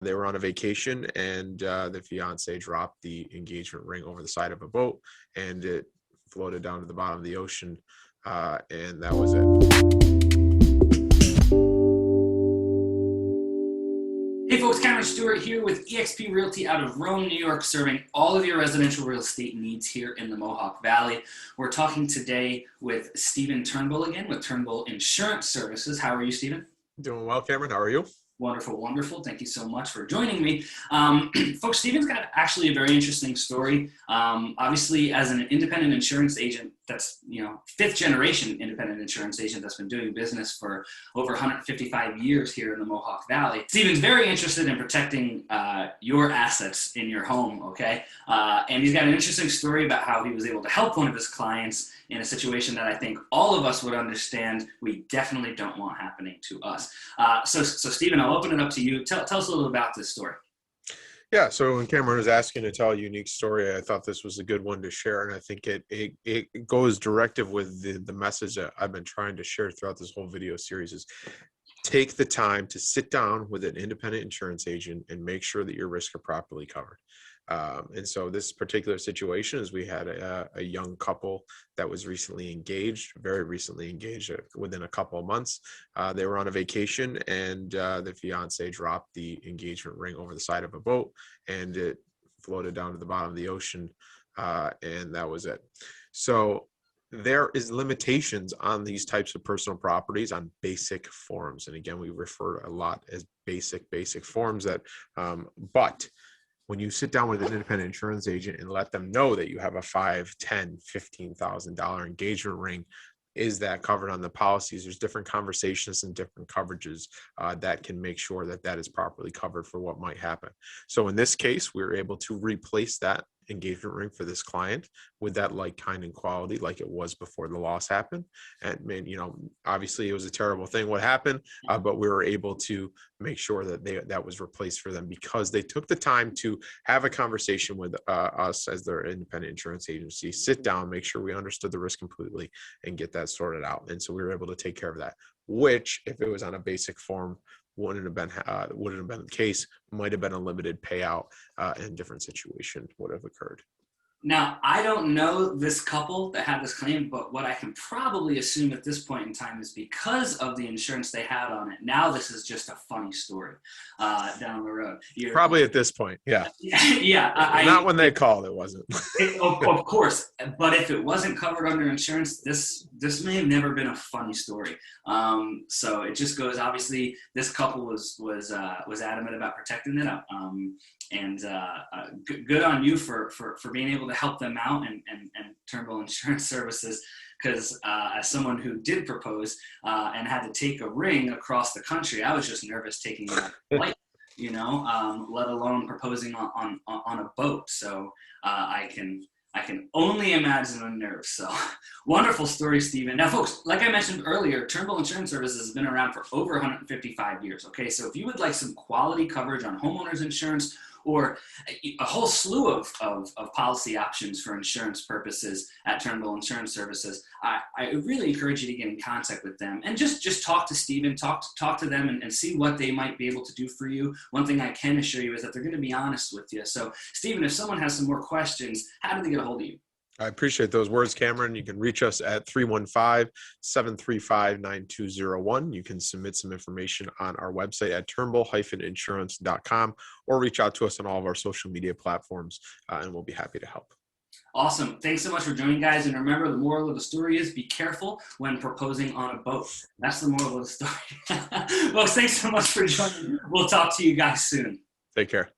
They were on a vacation, and the fiance dropped the engagement ring over the side of a boat, and it floated down to the bottom of the ocean, and that was it. Hey folks, Stewart here with eXp Realty out of Rome, New York, serving all of your residential real estate needs here in the Mohawk Valley. We're talking today with Turnbull again with Turnbull Insurance Services. How are you, Stephen? Doing well, Cameron. How are you? Wonderful, wonderful. Thank you so much for joining me. Folks, Stephen's got actually a very interesting story. Obviously, as an independent insurance agent, that's, fifth generation independent insurance agent that's been doing business for over 155 years here in the Mohawk Valley. Stephen's very interested in protecting your assets in your home, okay? And he's got an interesting story about how he was able to help one of his clients in a situation that I think all of us would understand we definitely don't want happening to us. So Stephen, I'll open it up to you. Tell us a little about this story. Yeah, so when Cameron was asking to tell a unique story, I thought this was a good one to share, and I think it goes directive with the message that I've been trying to share throughout this whole video series is take the time to sit down with an independent insurance agent and make sure that your risks are properly covered. And so this particular situation is we had a young couple that was recently engaged, very recently engaged within a couple of months. They were on a vacation, and the fiance dropped the engagement ring over the side of a boat, and it floated down to the bottom of the ocean, and that was it. So there is limitations on these types of personal properties on basic forms. And again, we refer a lot as basic forms that, but when you sit down with an independent insurance agent and let them know that you have a $5,000, $10,000, $15,000 engagement ring, is that covered on the policies? There's different conversations and different coverages that can make sure that that is properly covered for what might happen. So in this case, we were able to replace that engagement ring for this client with that like, kind, and quality like it was before the loss happened. And obviously it was a terrible thing what happened, but we were able to make sure that that was replaced for them because they took the time to have a conversation with us as their independent insurance agency, sit down, make sure we understood the risk completely, and get that sorted out. And so we were able to take care of that, which if it was on a basic form, wouldn't have been the case. Might have been a limited payout in different situation would have occurred. Now, I don't know this couple that had this claim, but what I can probably assume at this point in time is because of the insurance they had on it, now this is just a funny story down the road. Probably at this point, yeah. Yeah. Not when they called, it wasn't. Of course, but if it wasn't covered under insurance, this may have never been a funny story. So it just goes, obviously, this couple was adamant about protecting it up. And good on you for being able to help them out and Turnbull Insurance Services, because as someone who did propose and had to take a ring across the country, I was just nervous taking that flight, let alone proposing on a boat. So I can only imagine the nerves. So wonderful story, Stephen. Now, folks, like I mentioned earlier, Turnbull Insurance Services has been around for over 155 years. Okay, so if you would like some quality coverage on homeowners insurance or a whole slew of policy options for insurance purposes at Turnbull Insurance Services, I really encourage you to get in contact with them and just talk to Stephen, talk to them and see what they might be able to do for you. One thing I can assure you is that they're going to be honest with you. So, Stephen, if someone has some more questions, how do they get a hold of you? I appreciate those words, Cameron. You can reach us at 315-735-9201. You can submit some information on our website at turnbull-insurance.com or reach out to us on all of our social media platforms, and we'll be happy to help. Awesome. Thanks so much for joining, guys. And remember, the moral of the story is be careful when proposing on a boat. That's the moral of the story. Well, thanks so much for joining. We'll talk to you guys soon. Take care.